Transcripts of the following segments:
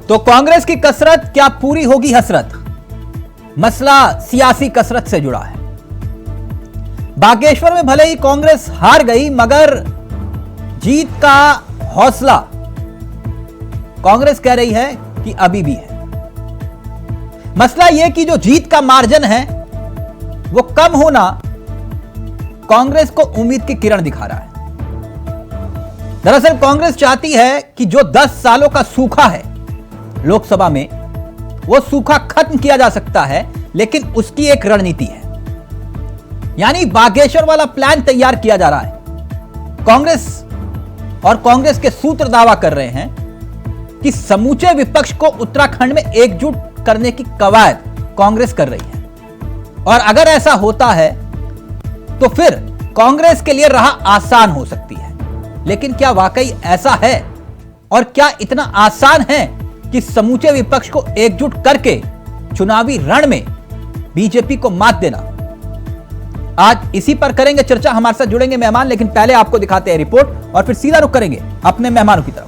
तो कांग्रेस की कसरत क्या पूरी होगी हसरत? मसला सियासी कसरत से जुड़ा है। बागेश्वर में भले ही कांग्रेस हार गई, मगर जीत का हौसला कांग्रेस कह रही है कि अभी भी है। मसला यह कि जो जीत का मार्जिन है वो कम होना कांग्रेस को उम्मीद की किरण दिखा रहा है। दरअसल कांग्रेस चाहती है कि जो 10 सालों का सूखा है लोकसभा में, वो सूखा खत्म किया जा सकता है, लेकिन उसकी एक रणनीति है। यानी बागेश्वर वाला प्लान तैयार किया जा रहा है। कांग्रेस के सूत्र दावा कर रहे हैं कि समूचे विपक्ष को उत्तराखंड में एकजुट करने की कवायद कांग्रेस कर रही है। और अगर ऐसा होता है तो फिर कांग्रेस के लिए राह आसान हो सकती है। लेकिन क्या वाकई ऐसा है? और क्या इतना आसान है कि समूचे विपक्ष को एकजुट करके चुनावी रण में बीजेपी को मात देना? आज इसी पर करेंगे चर्चा। हमारे साथ जुड़ेंगे मेहमान, लेकिन पहले आपको दिखाते हैं रिपोर्ट और फिर सीधा रुख करेंगे अपने मेहमानों की तरफ।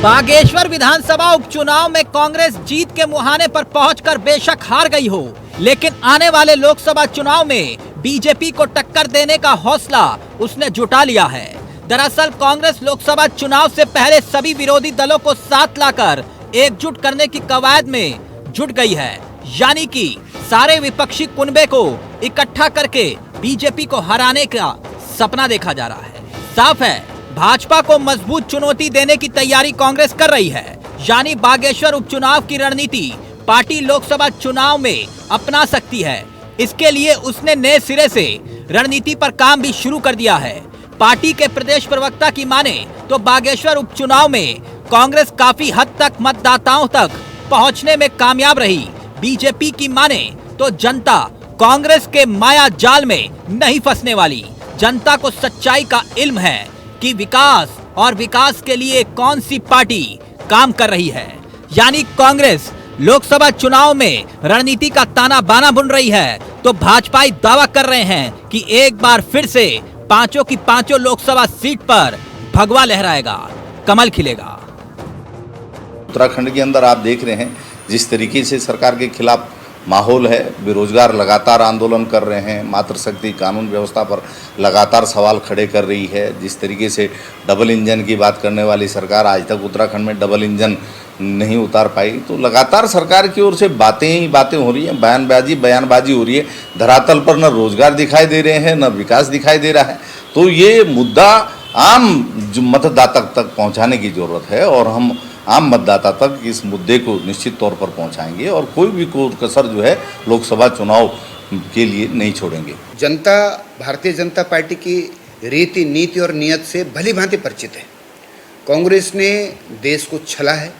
बागेश्वर विधानसभा उपचुनाव में कांग्रेस जीत के मुहाने पर पहुंचकर बेशक हार गई हो, लेकिन आने वाले लोकसभा चुनाव में बीजेपी को टक्कर देने का हौसला उसने जुटा लिया है। दरअसल कांग्रेस लोकसभा चुनाव से पहले सभी विरोधी दलों को साथ लाकर एकजुट करने की कवायद में जुट गई है। यानी कि सारे विपक्षी कुनबे को इकट्ठा करके बीजेपी को हराने का सपना देखा जा रहा है। साफ है, भाजपा को मजबूत चुनौती देने की तैयारी कांग्रेस कर रही है। यानी बागेश्वर उपचुनाव की रणनीति पार्टी लोकसभा चुनाव में अपना सकती है। इसके लिए उसने नए सिरे से रणनीति पर काम भी शुरू कर दिया है। पार्टी के प्रदेश प्रवक्ता की माने तो बागेश्वर उपचुनाव में कांग्रेस काफी हद तक मतदाताओं तक पहुंचने में कामयाब रही। बीजेपी की माने तो जनता कांग्रेस के माया जाल में नहीं फंसने वाली। जनता को सच्चाई का इल्म है कि विकास के लिए कौन सी पार्टी काम कर रही है। यानी कांग्रेस लोकसभा चुनाव में रणनीति का ताना बाना बुन रही है, तो भाजपाई दावा कर रहे हैं कि एक बार फिर से पांचों की पांचों लोकसभा सीट पर भगवा लहराएगा, कमल खिलेगा। उत्तराखंड के अंदर आप देख रहे हैं जिस तरीके से सरकार के खिलाफ माहौल है, बेरोजगार लगातार आंदोलन कर रहे हैं, मातृशक्ति कानून व्यवस्था पर लगातार सवाल खड़े कर रही है। जिस तरीके से डबल इंजन की बात करने वाली सरकार आज तक उत्तराखंड में डबल इंजन नहीं उतार पाई, तो लगातार सरकार की ओर से बातें ही बातें हो रही हैं, बयानबाजी हो रही है। धरातल पर न रोजगार दिखाई दे रहे हैं, न विकास दिखाई दे रहा है। तो ये मुद्दा आम मतदाता तक पहुँचाने की जरूरत है और हम आम मतदाता तक इस मुद्दे को निश्चित तौर पर पहुंचाएंगे और कोई भी कसर जो है लोकसभा चुनाव के लिए नहीं छोड़ेंगे। जनता भारतीय जनता पार्टी की रीति नीति और नियत से भली भांति परिचित है। कांग्रेस ने देश को छला है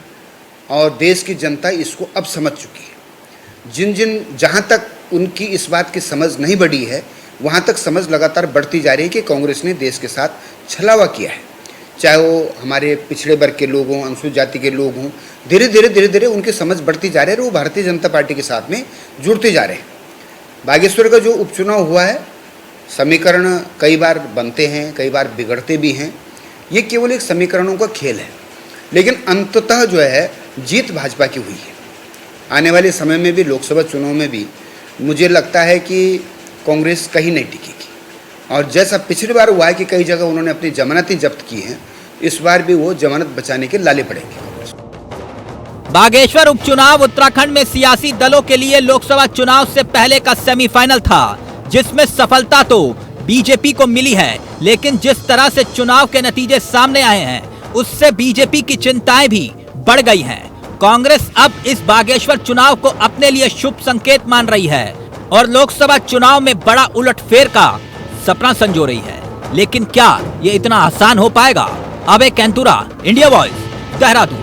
और देश की जनता इसको अब समझ चुकी है। जहां तक उनकी इस बात की समझ नहीं बढ़ी है, वहां तक समझ लगातार बढ़ती जा रही है कि कांग्रेस ने देश के साथ छलावा किया है। चाहे वो हमारे पिछड़े वर्ग के लोग हों, अनुसूचित जाति के लोग हों, धीरे धीरे उनकी समझ बढ़ती जा रही है और वो भारतीय जनता पार्टी के साथ में जुड़ते जा रहे हैं। बागेश्वर का जो उपचुनाव हुआ है, समीकरण कई बार बनते हैं, कई बार बिगड़ते भी हैं। ये केवल एक समीकरणों का खेल है, लेकिन अंततः जो है जीत भाजपा की हुई है। आने वाले समय में भी, लोकसभा चुनाव में भी मुझे लगता है कि कांग्रेस कहीं नहीं टिकेगी। और जैसा पिछली बार हुआ है कि कई जगह उन्होंने अपनी जमानतें जब्त की हैं, इस बार भी वो जमानत बचाने के लाले पड़ेंगे। बागेश्वर उपचुनाव उत्तराखंड में सियासी दलों के लिए लोकसभा चुनाव से पहले का सेमीफाइनल था, जिसमें सफलता तो बीजेपी को मिली है, लेकिन जिस तरह से चुनाव के नतीजे सामने आए हैं, उससे बीजेपी की चिंताएं भी बढ़ गई हैं। कांग्रेस अब इस बागेश्वर चुनाव को अपने लिए शुभ संकेत मान रही है और लोकसभा चुनाव में बड़ा उलटफेर का सपना संजो रही है। लेकिन क्या ये इतना आसान हो पाएगा? अबे कैंतुरा, इंडिया वॉइस, देहरादून।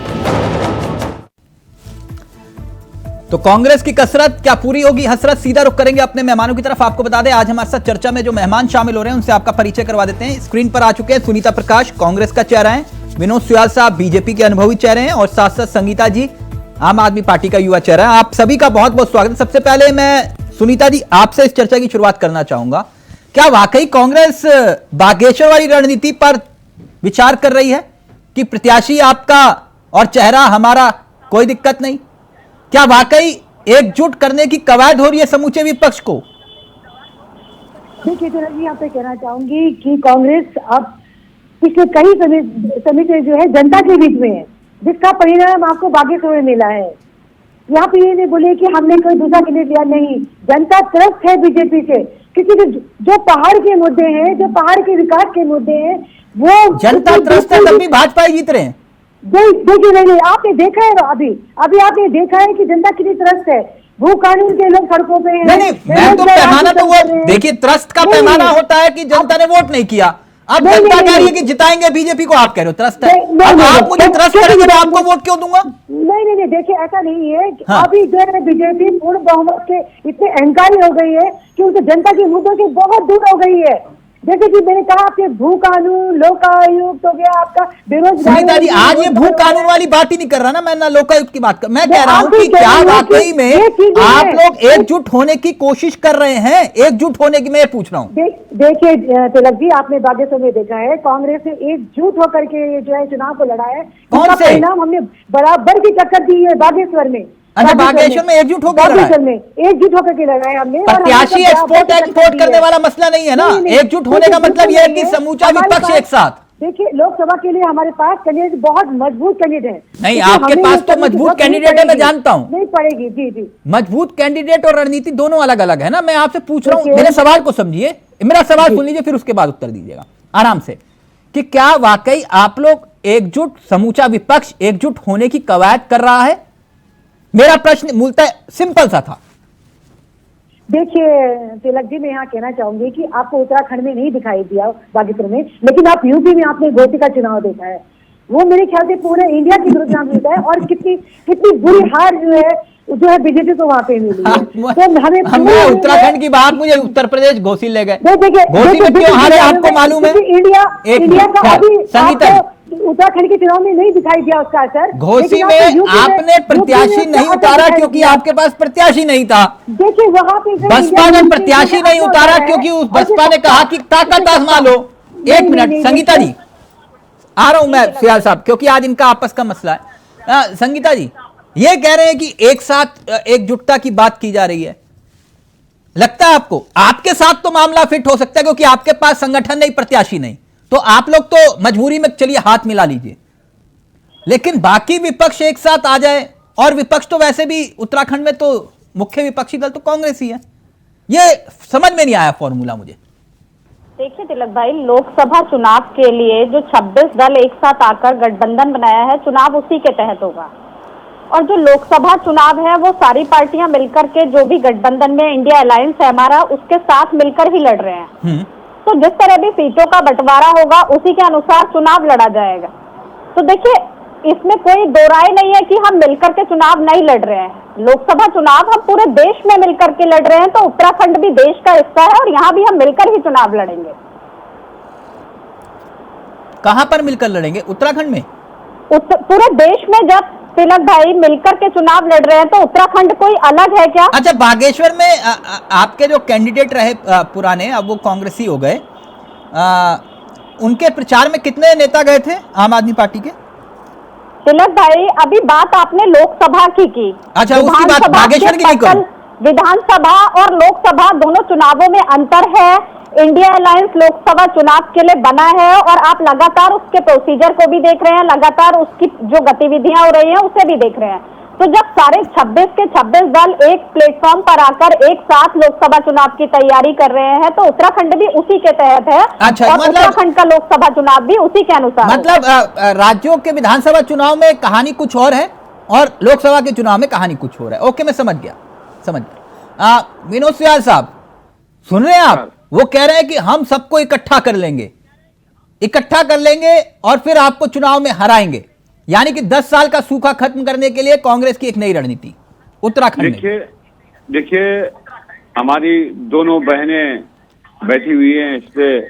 तो कांग्रेस की कसरत क्या पूरी होगी हसरत? सीधा रुख करेंगे अपने मेहमानों की तरफ। आपको बता दें आज हमारे साथ चर्चा में जो मेहमान शामिल हो रहे हैं उनसे आपका परिचय करवा देते हैं। स्क्रीन पर आ चुके हैं सुनीता प्रकाश, कांग्रेस का चेहरा है, विनोद सुयाल साहब बीजेपी के अनुभवी चेहरे हैं और साथ साथ संगीता जी आम आदमी पार्टी का युवा चेहरा है। आप सभी का बहुत बहुत स्वागत है। सबसे पहले मैं सुनीता जी आपसे इस चर्चा की शुरुआत करना चाहूंगा क्या वाकई कांग्रेस बागेश्वर वाली रणनीति पर विचार कर रही है कि प्रत्याशी आपका और चेहरा हमारा, कोई दिक्कत नहीं? क्या वाकई एकजुट करने की कवायद हो रही है समूचे विपक्ष को? देखिए जी, यहाँ पे कहना चाहूंगी कि कांग्रेस अब पिछले कई समय से जो है जनता के बीच में है, जिसका परिणाम आपको बागेश्वर में मिला है। यहाँ पे ये नहीं बोले कि हमने कोई दूसरा कैंडिडेट लिया, नहीं, जनता त्रस्त है बीजेपी से, क्योंकि जो पहाड़ के मुद्दे हैं, जो पहाड़ के विकास के मुद्दे हैं, वो जनता त्रस्त है, तब भी भाजपा ही जीत रहे हैं। देखिए नहीं, आपने देखा है अभी आपने देखा है कि जनता कितनी त्रस्त है। भू कानून के लोग सड़कों पे हैं। नहीं, मैं तो पैमाना तो वो देखिए, त्रस्त का पैमाना होता है कि जनता ने वोट नहीं किया। अब जनता कह रही है कि जिताएंगे बीजेपी को, आप कह रहे हो त्रस्त है। अब आप मुझे त्रस्त करेंगे, मैं आपको वोट क्यों दूंगा? नहीं, देखिए ऐसा नहीं है। हाँ। अभी जो है बीजेपी पूर्ण बहुमत के इतने अहंकारी हो गई है कि उनके जनता के मुद्दों से बहुत दूर हो गई है। जैसे कि मैंने कहा, आपके भू कानून, लोकायुक्त हो गया, आपका बेरोजगारी। सुनीता जी, आज ये भू कानून वाली बात ही नहीं कर रहा ना, मैं ना लोकायुक्त की बात कर, मैं कह रहा हूं कि क्या वाकई में आप लोग एकजुट होने की कोशिश कर रहे हैं? एकजुट होने की मैं पूछ रहा हूँ। देखिए तिलक जी, आपने बागेश्वर में देखा है, कांग्रेस ने एकजुट होकर के जो है चुनाव को लड़ा है। कौन से परिणाम हमने बराबर की टक्कर दी है बागेश्वर में। अच्छा, बागेश्वर में एकजुट होकर एकजुट होकर के लड़ा है हमने। प्रत्याशी एक्सपोर्ट करने वाला मसला नहीं है ना। एकजुट होने का मतलब यह है कि समूचा विपक्ष एक साथ। देखिए, लोकसभा के लिए हमारे पास कैंडिडेट बहुत मजबूत कैंडिडेट है। नहीं, आपके पास तो मजबूत कैंडिडेट है, मैं जानता हूँ। नहीं पड़ेगी, जी। मजबूत कैंडिडेट और रणनीति दोनों अलग अलग है ना। मैं आपसे पूछ रहा हूँ, मेरे सवाल को समझिए, मेरा सवाल सुन लीजिए, फिर उसके बाद उत्तर दीजिएगा आराम से, कि क्या वाकई आप लोग एकजुट, समूचा विपक्ष एकजुट होने की कवायद कर रहा है? मेरा प्रश्न मूलतः सिंपल सा था। देखिए तिलक जी, मैं यहाँ कहना चाहूंगी कि आपको उत्तराखंड में नहीं दिखाई दिया, बागेश्वर में, लेकिन आप यूपी में आपने गोटी का चुनाव देखा है। वो मेरे ख्याल से पूरे इंडिया की चुनाव जीता है, और कितनी बुरी हार जो है बीजेपी को वहाँ पे मिली है। तो हमें उत्तराखंड की बात, मुझे उत्तर प्रदेश घोसी ले गए। घोसी में क्यों हारे आपको मालूम है? इंडिया का अभी उत्तराखंड के चुनाव में नहीं दिखाई दिया उसका असर। घोसी में आपने प्रत्याशी नहीं उतारा क्योंकि आपके पास प्रत्याशी नहीं था। देखिए वहाँ पे बसपा ने प्रत्याशी नहीं उतारा क्योंकि उस बसपा ने कहा कि ताकत आजमा लो। एक मिनट संगीता जी, आ रहा हूं मैं सियाल साहब, क्योंकि आज इनका आपस का मसला है। संगीता जी, ये कह रहे हैं कि एक साथ एकजुटता की बात की जा रही है। लगता है आपको आपके साथ तो मामला फिट हो सकता है क्योंकि आपके पास संगठन नहीं, प्रत्याशी नहीं, तो आप लोग तो मजबूरी में चलिए हाथ मिला लीजिए, लेकिन बाकी विपक्ष एक साथ आ जाए, और विपक्ष तो वैसे भी उत्तराखंड में तो मुख्य विपक्षी दल तो कांग्रेस ही है। ये समझ में नहीं आया फॉर्मूला मुझे। देखिए तिलक भाई, लोकसभा चुनाव के लिए जो 26 दल एक साथ आकर गठबंधन बनाया है, चुनाव उसी के तहत होगा। और जो लोकसभा चुनाव है वो सारी पार्टियां मिलकर के, जो भी गठबंधन में इंडिया अलायंस है हमारा, उसके साथ मिलकर ही लड़ रहे हैं। तो जिस तरह भी सीटों का बंटवारा होगा उसी के अनुसार चुनाव लड़ा जाएगा। तो देखिए, इसमें कोई दो राय नहीं है कि हम मिलकर के चुनाव नहीं लड़ रहे हैं। लोकसभा चुनाव हम पूरे देश में मिलकर के लड़ रहे हैं, तो उत्तराखंड भी देश का हिस्सा है और यहाँ भी हम मिलकर ही चुनाव लड़ेंगे। कहां पर मिलकर लड़ेंगे? उत्तराखंड में? पूरे देश में जब तिलक भाई मिलकर के चुनाव लड़ रहे हैं तो उत्तराखंड कोई अलग है क्या? अच्छा, बागेश्वर में आपके जो कैंडिडेट रहे पुराने, अब वो कांग्रेसी हो गए, उनके प्रचार में कितने नेता गए थे आम आदमी पार्टी के? तिलक भाई, अभी बात आपने लोकसभा की। अच्छा, उसकी बात बागेश्वर की नहीं करो। विधानसभा और लोकसभा दोनों चुनावों में अंतर है। इंडिया अलायंस लोकसभा चुनाव के लिए बना है और आप लगातार उसके प्रोसीजर को भी देख रहे हैं, लगातार उसकी जो गतिविधियां हो रही हैं उसे भी देख रहे हैं। तो जब सारे 26 के 26 दल एक प्लेटफॉर्म पर आकर एक साथ लोकसभा चुनाव की तैयारी कर रहे हैं, तो उत्तराखंड भी उसी के तहत है। अच्छा, और उत्तराखंड का लोकसभा चुनाव भी उसी के अनुसार। मतलब राज्यों के विधानसभा चुनाव में कहानी कुछ और है और लोकसभा के चुनाव में कहानी कुछ और है। ओके, मैं समझ गया। विनोद सियाल साहब, सुन रहे हैं आप? वो कह रहे हैं कि हम सबको इकट्ठा कर लेंगे और फिर आपको चुनाव में हराएंगे, यानी कि 10 साल का सूखा खत्म करने के लिए कांग्रेस की एक नई रणनीति उत्तराखंड में। देखिए हमारी दोनों बहनें बैठी हुई हैं इस पे,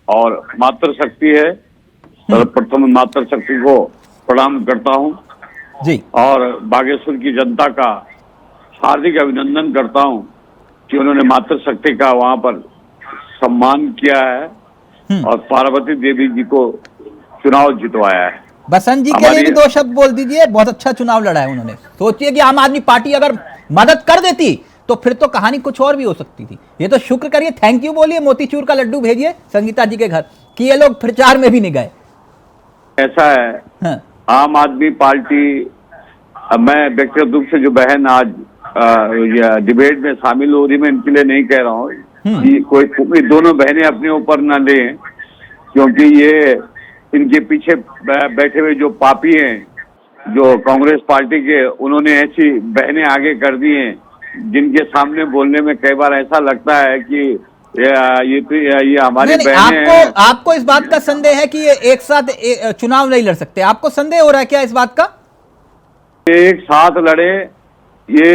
और मातृशक्ति है, सर्वप्रथम मातृशक्ति को प्रणाम करता हूं जी, और बागेश्वर की जनता का हार्दिक अभिनंदन करता हूं कि उन्होंने मातृशक्ति का वहां पर सम्मान किया है और पार्वती देवी जी को चुनाव जितवाया है। बसंत जी के लिए भी दो शब्द बोल दीजिए, बहुत अच्छा चुनाव लड़ा है उन्होंने। सोचिए कि आम आदमी पार्टी अगर मदद कर देती तो फिर तो कहानी कुछ और भी हो सकती थी। ये तो शुक्र करिए, थैंक यू बोलिए, मोतीचूर का लड्डू भेजिए संगीता जी के घर कि ये लोग प्रचार में भी नहीं गए। ऐसा है हाँ। आम आदमी पार्टी, मैं व्यक्तिगत रूप से जो बहन आज डिबेट में शामिल हो रही, मैं इनके लिए नहीं कह रहा हूँ कि कोई दोनों बहनें अपने ऊपर न लें, क्योंकि ये इनके पीछे बैठे हुए जो पापी हैं, जो कांग्रेस पार्टी के, उन्होंने ऐसी बहनें आगे कर दी हैं जिनके सामने बोलने में कई बार ऐसा लगता है कि ये हमारी बहनें। आपको इस बात का संदेह है कि ये एक साथ चुनाव नहीं लड़ सकते? आपको संदेह हो रहा है क्या इस बात का? एक साथ लड़े, ये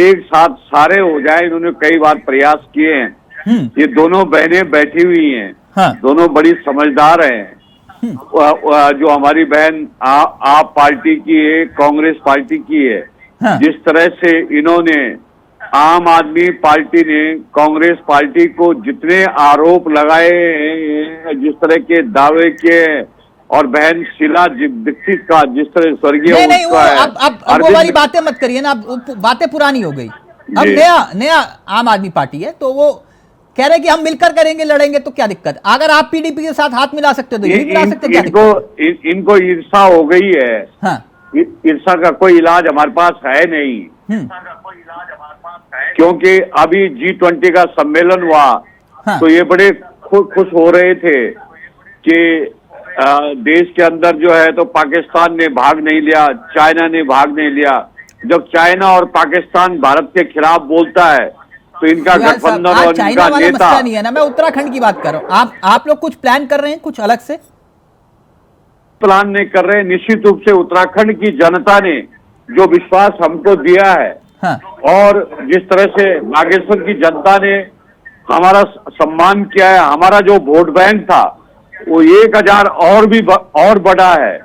एक साथ सारे हो जाए, इन्होंने कई बार प्रयास किए हैं। ये दोनों बहनें बैठी हुई हैं। हाँ। दोनों बड़ी समझदार हैं। जो हमारी बहन आप पार्टी की है, कांग्रेस पार्टी की है। हाँ। जिस तरह से इन्होंने, आम आदमी पार्टी ने कांग्रेस पार्टी को जितने आरोप लगाए, जिस तरह के दावे किए, और बहन शीला दीक्षित का जिस तरह स्वर्गीय अब वो वाली बातें मत करिए ना, अब बातें पुरानी हो गई। अब नया आम आदमी पार्टी है, तो वो कह रहे कि हम मिलकर करेंगे, लड़ेंगे, तो क्या दिक्कत? अगर आप पीडीपी के साथ हाथ मिला सकते हो तो ये मिला सकते, क्या दिक्कत? इनको ईर्षा हो गई है। हाँ। ईर्षा का कोई इलाज हमारे पास है नहीं, क्योंकि अभी G20 का सम्मेलन हुआ। हाँ। तो ये बड़े खुश हो रहे थे कि देश के अंदर जो है तो पाकिस्तान ने भाग नहीं लिया, चाइना ने भाग नहीं लिया। जब चाइना और पाकिस्तान भारत के खिलाफ बोलता है तो इनका गठबंधन और इनका नेता नहीं है ना। मैं उत्तराखंड की बात कर रहा हूँ। आप लोग कुछ प्लान कर रहे हैं, कुछ अलग से प्लान नहीं कर रहे? निश्चित रूप से उत्तराखंड की जनता ने जो विश्वास हमको दिया है। हाँ। और जिस तरह से बागेश्वर की जनता ने हमारा सम्मान किया है, हमारा जो वोट बैंक था वो 1000 और बढ़ा है,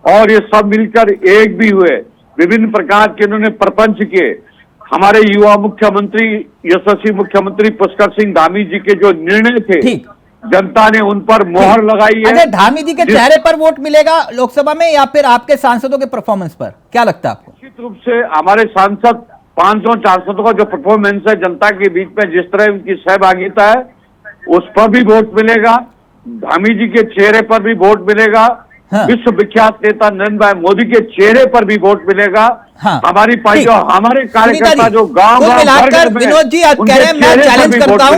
और ये सब मिलकर एक भी हुए। विभिन्न प्रकार के इन्होंने प्रपंच किए। हमारे युवा मुख्यमंत्री, यशस्वी मुख्यमंत्री पुष्कर सिंह धामी जी के जो निर्णय थे, जनता ने उन पर मोहर लगाई है। अरे धामी जी के चेहरे पर वोट मिलेगा लोकसभा में या फिर आपके सांसदों के परफॉर्मेंस पर, क्या लगता है आपको? निश्चित रूप से हमारे सांसद 500-400 का जो परफॉर्मेंस है जनता के बीच में, जिस तरह उनकी सहभागिता है, उस पर भी वोट मिलेगा। धामी जी के चेहरे पर भी वोट मिलेगा। हाँ। विश्व विख्यात नेता नरेंद्र भाई मोदी के चेहरे पर भी वोट मिलेगा। हाँ। हमारी पार्टी और हमारे कार्यकर्ता जो गांव विनोद जी आज कह रहे हैं, मैं चैलेंज करता हूं,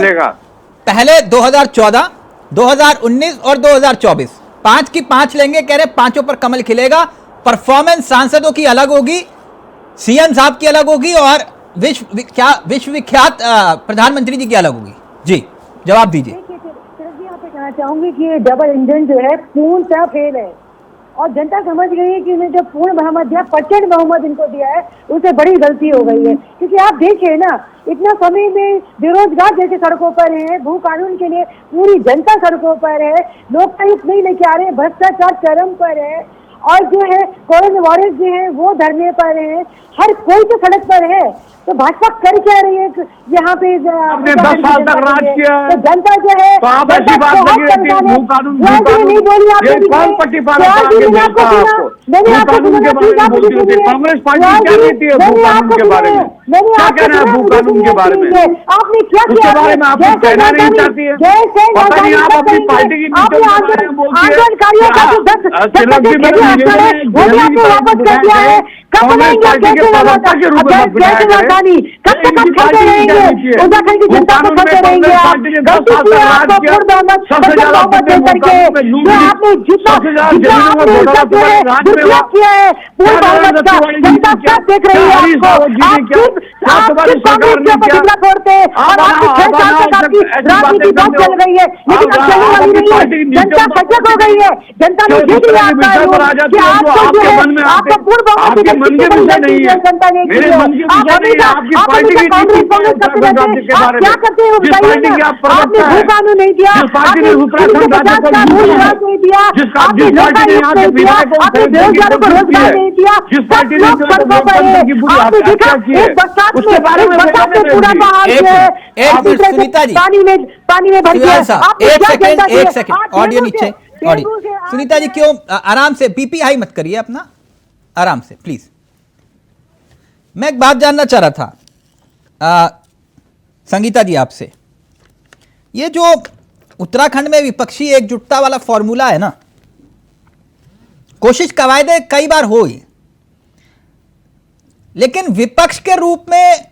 पहले 2014, 2019 और 2024 5 की 5 लेंगे। कह रहे पांचों पर कमल खिलेगा। परफॉर्मेंस सांसदों की अलग होगी, सीएम साहब की अलग होगी, और विश्व विख्यात प्रधानमंत्री जी की अलग होगी। जी जवाब दीजिए। कहना चाहूंगी कि ये डबल इंजन जो है पूर्णतः फेल है, और जनता समझ गई है कि उन्हें जो पूर्ण बहुमत दिया, प्रचंड बहुमत इनको दिया है, उससे बड़ी गलती हो गई है। क्योंकि आप देखिए ना, इतना समय में बेरोजगार जैसे सड़कों पर है, भू कानून के लिए पूरी जनता सड़कों पर है, लोकतांत्रिक नहीं लेके आ रहे हैं, भ्रष्टाचार चरम पर है, और जो है कोरोना वायरस जो है वो धरने पर है, हर कोई तो सड़क पर है। तो भाजपा कर क्या रही है यहाँ पे? 10 साल तक राज किया है, तो जनता जो है तो आप ऐसी बात नहीं बोली आपने, कौन पट्टी मैंने आपको कांग्रेस पार्टी क्या कहती है भू कानून के बारे में? क्या कहना है भू कानून के बारे में? आपने क्या किया? उसके बारे में आप कहना नहीं चाहती है? पता नहीं आप अपनी पार्टी की आंदोलनकारियों का जो 10 वापस कर दिया है। कब बनाएंगे? कब तक हम खाते रहेंगे? उत्तराखंड की जनता को खाते रहेंगे आप? गलती की है आपको पूर्ण बहुमत देकर के, जो आपने जितना दुरुपयोग किया है पूर्ण बहुमत का, जनता सब देख रही है आपको। आप कांग्रेस के ऊपर टिकला फोड़ते हैं, और आपकी 6 साल तक आपकी राजनीति बहुत चल रही है, लेकिन अब चलने वाली नहीं है। जनता सजग हो गई है, जनता ने देख लिया आपका कि आपको जो है आपको पूर्ण बहुमत मन के विषय नहीं है, मेरे मन के विषय नहीं है। आपकी पार्टी की नीति उत्तराखंड राज्य के बारे में, जिस पार्टी की आप प्रवक्ता है, जिस पार्टी ने उत्तराखंड राज्य को जिस पार्टी ने यहाँ के विधायकों को जिस पार्टी ने लोकतंत्र की पूरी हत्या की है, उसके बारे में सुनीता जी, पानी में भर एक सेकंड ऑडियो नीचे। सुनीता जी क्यों, आराम से, बीपी हाई मत करिए अपना, आराम से प्लीज। मैं एक बात जानना चाह रहा था संगीता जी आपसे, ये जो उत्तराखंड में विपक्षी एकजुटता वाला फॉर्मूला है ना, कोशिश कवायदे कई बार हुई, लेकिन विपक्ष के रूप में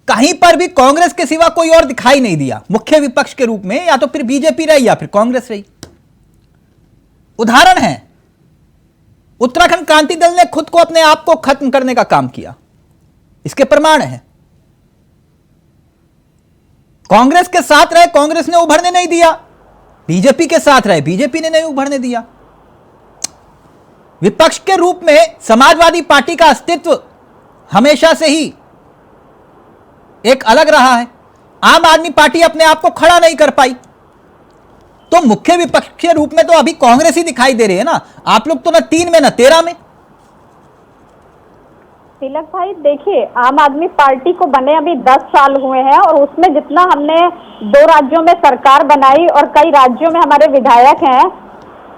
कहीं पर भी कांग्रेस के सिवा कोई और दिखाई नहीं दिया। मुख्य विपक्ष के रूप में या तो फिर बीजेपी रही या फिर कांग्रेस रही। उदाहरण है, उत्तराखंड क्रांति दल ने खुद को, अपने आप को खत्म करने का काम किया, इसके प्रमाण है। कांग्रेस के साथ रहे, कांग्रेस ने उभरने नहीं दिया, बीजेपी के साथ रहे, बीजेपी ने नहीं उभरने दिया। विपक्ष के रूप में समाजवादी पार्टी का अस्तित्व हमेशा से ही एक अलग रहा है। आम आदमी पार्टी अपने आप को खड़ा नहीं कर पाई, तो मुख्य विपक्ष के रूप में तो अभी कांग्रेस ही दिखाई दे रही है ना। आप लोग तो ना 3 में ना 13 में। तिलक भाई देखिए, आम आदमी पार्टी को बने अभी 10 साल हुए हैं और उसमें जितना हमने 2 राज्यों में सरकार बनाई और कई राज्यों में हमारे विधायक हैं,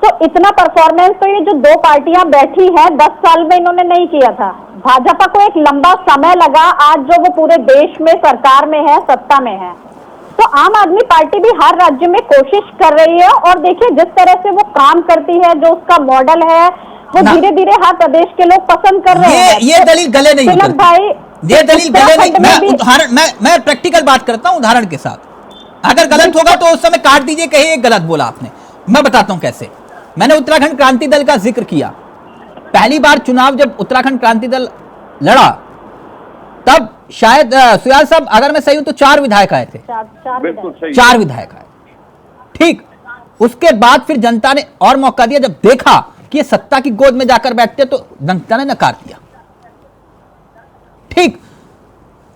तो इतना परफॉर्मेंस तो ये जो 2 पार्टियां बैठी हैं 10 साल में इन्होंने नहीं किया था। भाजपा को एक लंबा समय लगा, आज जो वो पूरे देश में सरकार में है, सत्ता में है। तो आम आदमी पार्टी भी हर राज्य में कोशिश कर रही है और देखिए जिस तरह से वो काम करती है, जो उसका मॉडल है, वो धीरे धीरे हर प्रदेश के लोग पसंद कर रहे हैं। ये दलील गले नहीं तिलक भाई, ये दलील गले नहीं। मैं प्रैक्टिकल बात करता हूं उदाहरण के साथ। अगर गलत होगा तो उस समय काट दीजिए, कहीं एक गलत बोला आपने। मैं बताता हूं कैसे। मैंने उत्तराखंड क्रांति दल का जिक्र किया। पहली बार चुनाव जब उत्तराखंड क्रांति दल लड़ा, तब शायद सुयाल साहब अगर मैं सही हूं तो 4 विधायक आए थे। 4 विधायक आए, ठीक। उसके बाद फिर जनता ने और मौका दिया, जब देखा कि ये सत्ता की गोद में जाकर बैठते तो जनता ने नकार दिया, ठीक।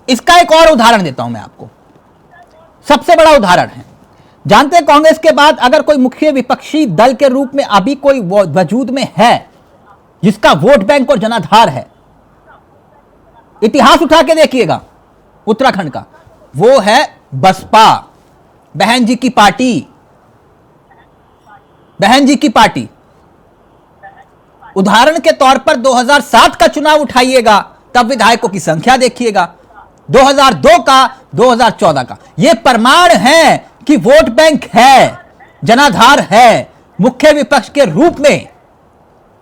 इसका एक और उदाहरण देता हूं मैं आपको, सबसे बड़ा उदाहरण है। जानते हैं कांग्रेस के बाद अगर कोई मुख्य विपक्षी दल के रूप में अभी कोई वजूद में है जिसका वोट बैंक और जनाधार है, इतिहास उठा के देखिएगा उत्तराखंड का, वो है बसपा, बहन जी की पार्टी। बहन जी की पार्टी। उदाहरण के तौर पर 2007 का चुनाव उठाइएगा, तब विधायकों की संख्या देखिएगा, 2002 का, 2014 का। यह प्रमाण है कि वोट बैंक है, जनाधार है मुख्य विपक्ष के रूप में।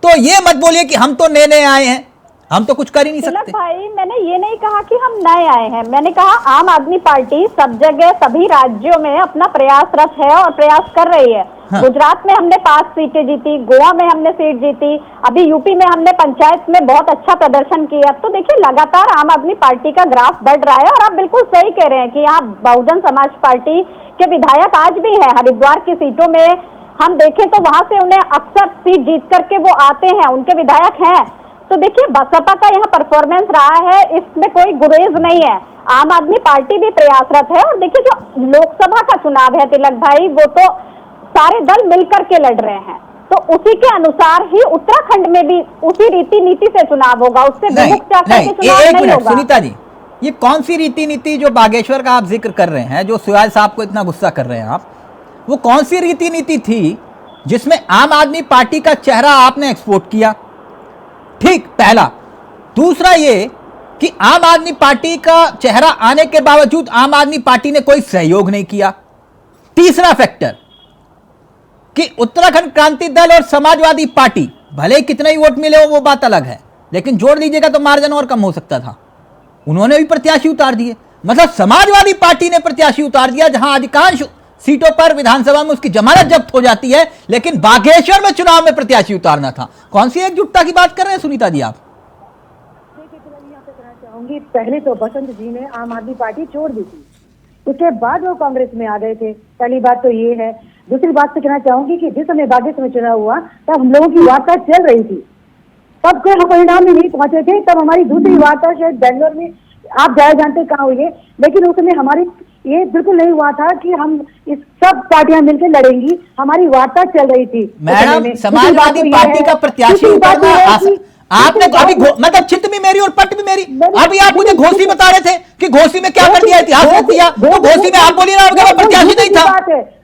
तो ये मत बोलिए कि हम तो नए आए हैं, हम तो कुछ कर ही नहीं सकते। भाई मैंने ये नहीं कहा कि हम नए आए हैं, मैंने कहा आम आदमी पार्टी सब जगह सभी राज्यों में अपना प्रयासरत है और प्रयास कर रही है। हाँ। गुजरात में हमने 5 सीटें जीती, गोवा में हमने सीट जीती, अभी यूपी में हमने पंचायत में बहुत अच्छा प्रदर्शन किया। तो देखिए लगातार आम आदमी पार्टी का ग्राफ बढ़ रहा है और आप बिल्कुल सही कह रहे हैं कि यहाँ बहुजन समाज पार्टी के विधायक आज भी हैं। हरिद्वार की सीटों में हम देखें तो वहां से उन्हें अक्सर सीट जीत करके वो आते हैं, उनके विधायक हैं। तो देखिए बसपा का यहाँ परफॉर्मेंस रहा है, इसमें कोई गुरेज नहीं है। आम आदमी पार्टी भी प्रयासरत है और देखिए जो लोकसभा का चुनाव है तिलक भाई, वो तो सारे दल मिलकर के लड़ रहे हैं, तो उसी के अनुसार ही उत्तराखंड में भी उसी रीति नीति से चुनाव होगा, उससे विमुख जाकर के चुनाव नहीं होगा। सुनीता जी, ये कौन सी रीति नीति जो बागेश्वर का आप जिक्र कर रहे हैं, जो सुयाल साहब को इतना गुस्सा कर रहे हैं आप, वो कौन सी रीति नीति थी जिसमें आम आदमी पार्टी का चेहरा आपने एक्सपोर्ट किया? ठीक, पहला। दूसरा ये कि आम आदमी पार्टी का चेहरा आने के बावजूद आम आदमी पार्टी ने कोई सहयोग नहीं किया। तीसरा फैक्टर कि उत्तराखंड क्रांति दल और समाजवादी पार्टी, भले ही कितने ही वोट मिले हो वो बात अलग है, लेकिन जोड़ लीजिएगा तो मार्जिन और कम हो सकता था। उन्होंने भी प्रत्याशी उतार दिए, मतलब समाजवादी पार्टी ने प्रत्याशी उतार दिया, जहां अधिकांश सीटों पर विधानसभा में उसकी जमानत जब्त हो जाती है, लेकिन बागेश्वर में चुनाव में प्रत्याशी उतारना था। कौन सी एकजुटता की बात कर रहे हैं सुनीता जी आप? चाहूंगी, पहले तो बसंत जी ने आम आदमी पार्टी छोड़ दी थी, उसके बाद वो कांग्रेस में आ गए थे। पहली बात तो ये है। दूसरी बात तो कहना चाहूंगी कि जिस समय बागेश्वर में चुनाव हुआ तब हम लोगों की वार्ता चल रही थी तब कोई हम परिणाम में नहीं पहुंचे थे। तब हमारी दूसरी वार्ता शायद बेंगलोर में, आप ज्यादा जानते कहाँ हुई है, लेकिन उस समय हमारी ये बिल्कुल नहीं हुआ था कि हम इस सब पार्टियां मिलकर लड़ेंगी। हमारी वार्ता चल रही थी। मैडम, समाजवादी पार्टी का प्रत्याशी उतारना आपने तो अभी मतलब चित्त भी मेरी और पट भी मेरी। अभी आप मुझे घोसी बता रहे थे कि घोसी में क्या कर दिया, इतिहास रख दिया, तो घोसी में आप बोलिए ना आपका प्रत्याशी नहीं था।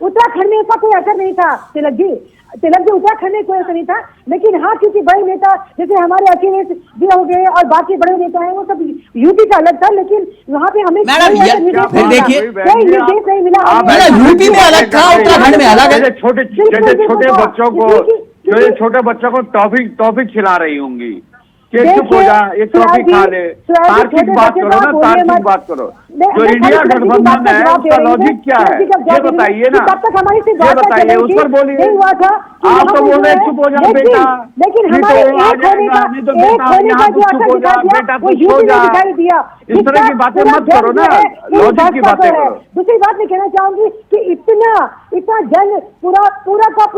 उत्तराखंड में इसका कोई असर नहीं था तिलक जी, उत्तराखंड में कोई असर नहीं था। लेकिन हाँ, किसी बड़े नेता जैसे हमारे अखिलेश जी हो गए और बाकी बड़े नेता हैं, वो सब यूपी का अलग था, लेकिन वहाँ पे हमें फिर देखिए कोई निर्देश नहीं मिला। यूपी में अलग था, उत्तराखंड में अलग है। छोटे बच्चों को टॉफी खिला रही होंगी कि चुप हो जा, एक टॉफी खा ले। तार्किक बात करो ना, तार्किक बात करो। जो इंडिया गठबंधन है उसका लॉजिक क्या है ये बताइए ना, ये बताइए, उस पर बोलिए। आप तो बोल रहे चुप हो जा बेटा, लेकिन हमारे एक होने का जो असर दिखा दिया वो यूपी में दिखाई दिया। इस तरह की बातें मत करो ना, लॉजिक की बातें करो। दूसरी बात मैं कहना चाहूंगी कि इतना जन पूरा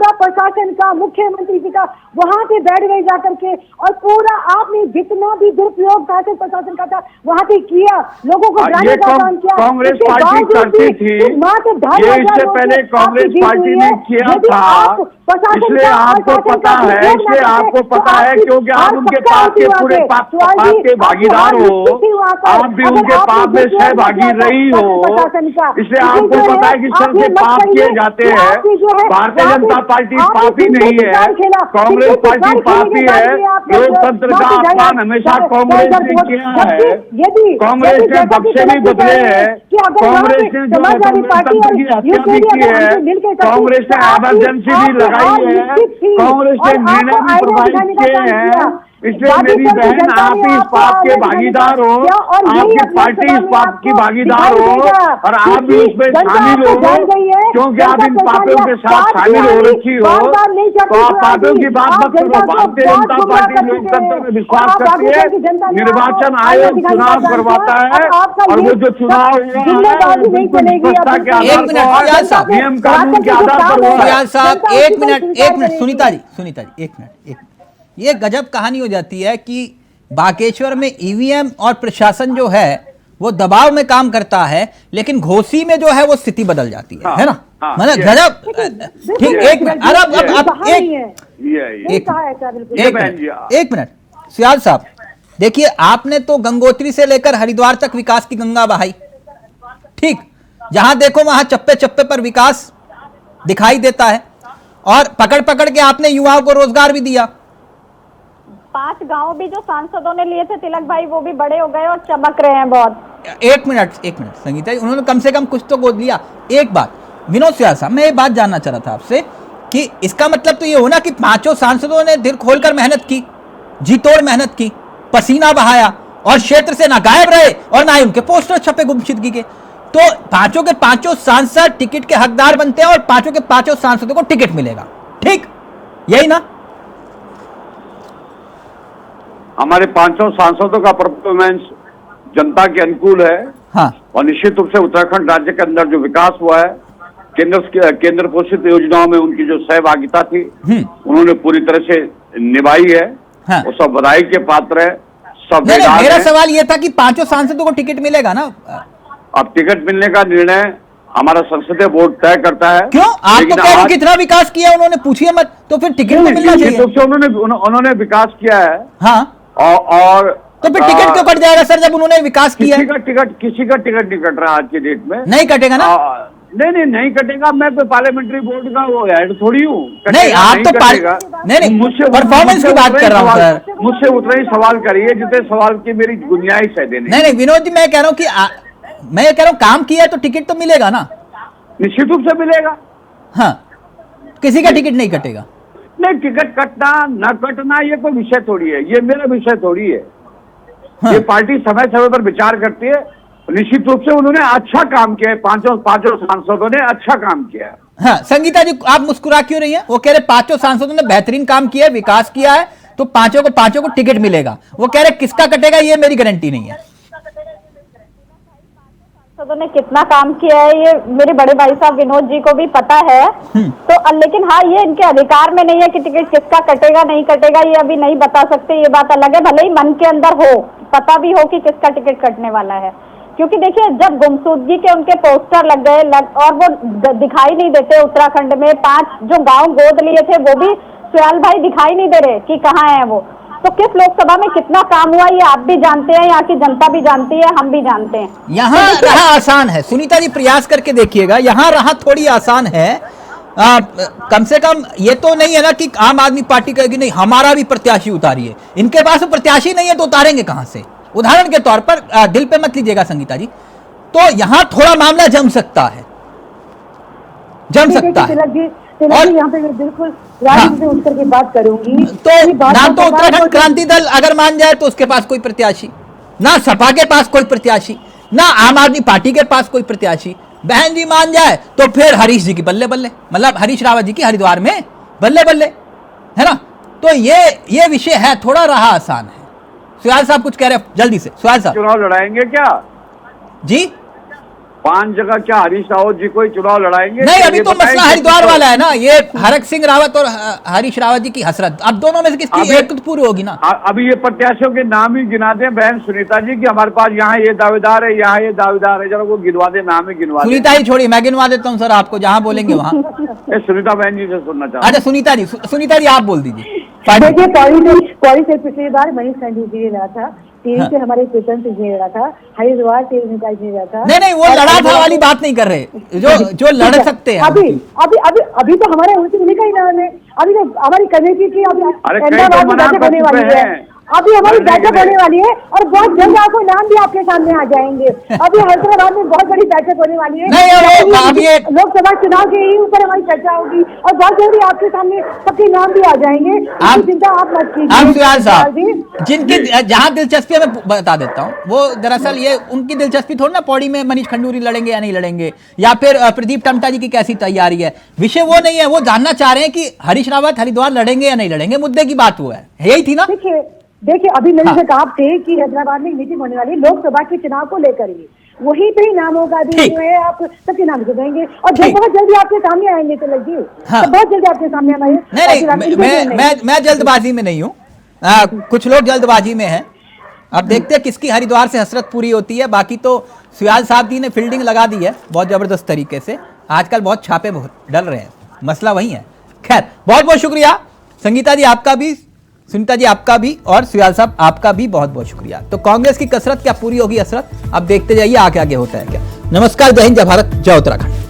प्रशासन का, मुख्यमंत्री जी का वहां पे बैठ गए जाकर के, और पूरा आपने जितना भी दुरुपयोग शासन प्रशासन का था वहां पे किया, लोगों को गिराने का काम किया। कांग्रेस पार्टी करती थी, ये इससे पहले कांग्रेस पार्टी ने किया था, इसलिए आपको पता है, इसलिए आपको पता है क्योंकि आप उनके पाप के पूरे पाप के भागीदार हो, आप भी उनके पाप में सहभागी रही हो, इसलिए आपको पता है कि सबसे पाप किए जाते हैं। भारतीय जनता पार्टी पापी नहीं है, कांग्रेस पार्टी पापी है। लोकतंत्र का अपमान हमेशा कांग्रेस ने किया है, कांग्रेस ने बक्से भी बदले हैं, कांग्रेस ने जो लोकतंत्र की हत्या भी की है, कांग्रेस ने इमरजेंसी भी लगाई है, कांग्रेस ने निर्णय भी प्रभावित किए हैं। इसलिए मेरी बहन, आप ही इस पाप के भागीदार हो, आपकी पार्टी इस पाप की भागीदार हो, और आप भी उसमें शामिल हो, क्योंकि आप इन पापों के साथ शामिल हो रखी हो। तो आप पापों की बात मत करो। भारतीय जनता पार्टी लोकतंत्र में विश्वास करती है, निर्वाचन आयोग चुनाव करवाता है, और वो जो चुनाव हुआ है बिल्कुल निष्पक्षता के आधार पर, नियम कानून के आधार पर हुआ है। एक मिनट सुनीता जी, एक मिनट। ये गजब कहानी हो जाती है कि बागेश्वर में ईवीएम और प्रशासन जो है वो दबाव में काम करता है, लेकिन घोसी में जो है वो स्थिति बदल जाती है ना? मतलब गजब। ठीक, एक मिनट, एक मिनट सियाल साहब, देखिए आपने तो गंगोत्री से लेकर हरिद्वार तक विकास की गंगा बहाई, ठीक, जहां देखो वहां चप्पे चप्पे पर विकास दिखाई देता है, और पकड़ पकड़ के आपने युवाओं को रोजगार भी दिया। 5 गांव भी जो सांसदों ने लिए थे तिलक भाई, वो भी बड़े हो गए और चमक रहे हैं बहुत। एक मिनट संगीता जी, उन्होंने कम से कम कुछ तो गोद लिया। एक बात विनोद सियाल साहब, मैं ये बात जानना चाह रहा था आपसे कि इसका मतलब तो ये होना कि 5 सांसदों ने दिल खोलकर मेहनत की, जी तोड़ मेहनत की, पसीना बहाया, और क्षेत्र से ना गायब रहे और ना ही उनके पोस्टर छपे गुमशुदगी के। तो 5 के 5 सांसद टिकट के हकदार बनते हैं और 5 के 5 सांसदों को टिकट मिलेगा, ठीक, यही ना? हमारे 500 सांसदों का परफॉर्मेंस जनता के अनुकूल है। हाँ। और निश्चित रूप से उत्तराखंड राज्य के अंदर जो विकास हुआ है, केंद्र पोषित योजनाओं में उनकी जो सहभागिता थी उन्होंने पूरी तरह से निभाई है। हाँ। वो सब बधाई के पात्र है, सब। मेरा सवाल यह था कि 5 सांसदों को टिकट मिलेगा ना? अब टिकट मिलने का निर्णय हमारा संसदीय बोर्ड तय करता है। क्यों? आप तो कह रहे कितना विकास किया उन्होंने, पूछिए मत, तो फिर टिकट तो मिलना चाहिए। उन्होंने विकास किया है। हाँ, और तो फिर टिकट क्यों कट जाएगा सर, जब उन्होंने विकास किया? किसी का टिकट नहीं कट रहा आज के डेट में। नहीं कटेगा ना? नहीं कटेगा। मैं तो पार्लियामेंट्री बोर्ड का वो हेड थोड़ी हूँ। नहीं, आप तो नहीं मुझसे परफॉर्मेंस की बात कर रहा हूँ सर। मुझसे उतना ही सवाल करिए जितने सवाल की मेरी गुंजाइश है देने। नहीं विनोद जी, मैं कह रहा हूँ कि मैं कह रहा हूँ काम किया है तो टिकट तो मिलेगा ना? निश्चित रूप से मिलेगा। हाँ, किसी का टिकट नहीं कटेगा? नहीं, टिकट कटना न कटना ये कोई विषय थोड़ी है, ये मेरा विषय थोड़ी है। हाँ। ये पार्टी समय समय पर विचार करती है। निश्चित रूप से उन्होंने अच्छा काम किया है, 5 सांसदों ने अच्छा काम किया है। हाँ, संगीता जी आप मुस्कुरा क्यों रही हैं? वो कह रहे 5 सांसदों ने बेहतरीन काम किया है, विकास किया है, तो 5 को टिकट मिलेगा। वो कह रहे किसका कटेगा ये मेरी गारंटी नहीं है। सांसदों ने कितना काम किया है ये मेरे बड़े भाई साहब विनोद जी को भी पता है। तो लेकिन हाँ, ये इनके अधिकार में नहीं है कि टिकट किसका कटेगा नहीं कटेगा, ये अभी नहीं बता सकते, ये बात अलग है। भले ही मन के अंदर हो, पता भी हो कि किसका टिकट कटने वाला है, क्योंकि देखिए जब गुमशुदगी के उनके पोस्टर लग गए और वो दिखाई नहीं देते उत्तराखंड में, 5 जो गाँव गोद लिए थे वो भी सुयाल भाई दिखाई नहीं दे रहे कि कहाँ है वो। तो किस लोकसभा में कितना काम हुआ ये आप भी जानते हैं, यहाँ की जनता भी जानती है, हम भी जानते हैं। यहाँ रहा आसान है, सुनीता जी प्रयास करके देखिएगा, यहाँ रहा थोड़ी आसान है। कम से कम ये तो नहीं है ना कि आम आदमी पार्टी कहेगी नहीं हमारा भी प्रत्याशी उतारिए। इनके पास प्रत्याशी नहीं है तो उतारेंगे कहां से? उदाहरण के तौर पर दिल पे मत लीजिएगा संगीता जी, तो यहां थोड़ा मामला जम सकता है, जम सकता है। और यहाँ पे मैं बिल्कुल राजनीति से उठ करके बात करूंगी। तो ना तो उत्तराखंड क्रांति दल अगर मान जाए तो उसके पास कोई प्रत्याशी, ना सपा के पास कोई प्रत्याशी, ना आम आदमी पार्टी के पास कोई प्रत्याशी। बहन जी मान जाए तो फिर हरीश जी की बल्ले बल्ले, मतलब हरीश रावत जी की हरिद्वार में बल्ले बल्ले, है ना। तो ये विषय है, थोड़ा रहा आसान है। सुयाल साहब कुछ कह रहे हैं जल्दी से, सुयाल साहब। चुनाव लड़ाएंगे क्या जी? 5 जगह क्या हरीश रावत जी कोई चुनाव लड़ाएंगे? नहीं, अभी तो मसला हरिद्वार वाला है ना, ये हरक सिंह रावत और हरीश रावत जी की हसरत, अब दोनों में से किसकी एक तो पूरी होगी ना। अभी ये प्रत्याशियों के नाम ही गिना दे बहन सुनीता जी कि हमारे पास यहाँ ये दावेदार है, यहाँ ये दावेदार है, जरा वो गिनवा दे, नाम ही गिनवा दे। सुनीता जी छोड़िए, मैं गिनवा देता हूँ सर आपको, जहाँ बोलेंगे वहाँ। सुनीता बहन जी से सुनना चाहता हूँ। अच्छा सुनीता जी आप बोल दीजिए। देखिए पौड़ी से पिछली बार मनीष संजू जी ने लड़ा था, टीवी से हमारे चेतन सिंह जी ने लड़ा था, हरिद्वार से निकाय जी ने लड़ा था। नहीं वो लड़ा था वाली बात नहीं कर रहे, जो लड़ सकते हैं। अभी तो हमारे उनसे मिले का ही नाम है, अभी तो हमारी कमेटी की अहमदाबाद में बैठक होने वाली है, अभी हमारी बैठक होने वाली है और बहुत जल्द आपको नाम भी आपके सामने आ जाएंगे। अभी हैदराबाद में बहुत बड़ी बैठक होने वाली है, लोकसभा चुनाव के ही ऊपर हमारी चर्चा होगी और बहुत जल्दी आपके सामने सबके नाम भी आ जाएंगे, चिंता आप मत कीजिए। जिनकी जहाँ दिलचस्पी मैं बता देता हूँ, वो दरअसल ये उनकी दिलचस्पी थोड़ी ना पौड़ी में मनीष खंडूरी लड़ेंगे या नहीं लड़ेंगे, या फिर प्रदीप टमटा जी की कैसी तैयारी है, विषय वो नहीं है। वो जानना चाह रहे हैं कि हरीश रावत हरिद्वार लड़ेंगे या नहीं लड़ेंगे, मुद्दे की बात हुआ है, यही थी ना। देखिए अभी मैंने से कहा थे कि हैदराबाद में मीटिंग होने वाली लोकसभा के चुनाव को लेकर ही, वहीं पे ही नामों का भी जो है आप सबके नाम दे देंगे और बहुत जल्दी आपके सामने आएंगे तो लग जी, तो बहुत जल्दी आपके सामने हमारे। नहीं, मैं जल्दबाजी में नहीं हूँ, कुछ लोग जल्दबाजी में हैं। अब देखते हैं किसकी हरिद्वार से हसरत पूरी होती है। बाकी तो सुयाल साहब जी ने फील्डिंग लगा दी है बहुत जबरदस्त तरीके से, आजकल बहुत छापे डल रहे हैं, मसला वही है। खैर बहुत बहुत शुक्रिया संगीता जी आपका भी, सुनीता जी आपका भी, और सुयाल साहब आपका भी बहुत बहुत शुक्रिया। तो कांग्रेस की कसरत क्या पूरी होगी हसरत, अब देखते जाइए आगे आगे होता है क्या। नमस्कार, जय हिंद, जय भारत, जय उत्तराखंड।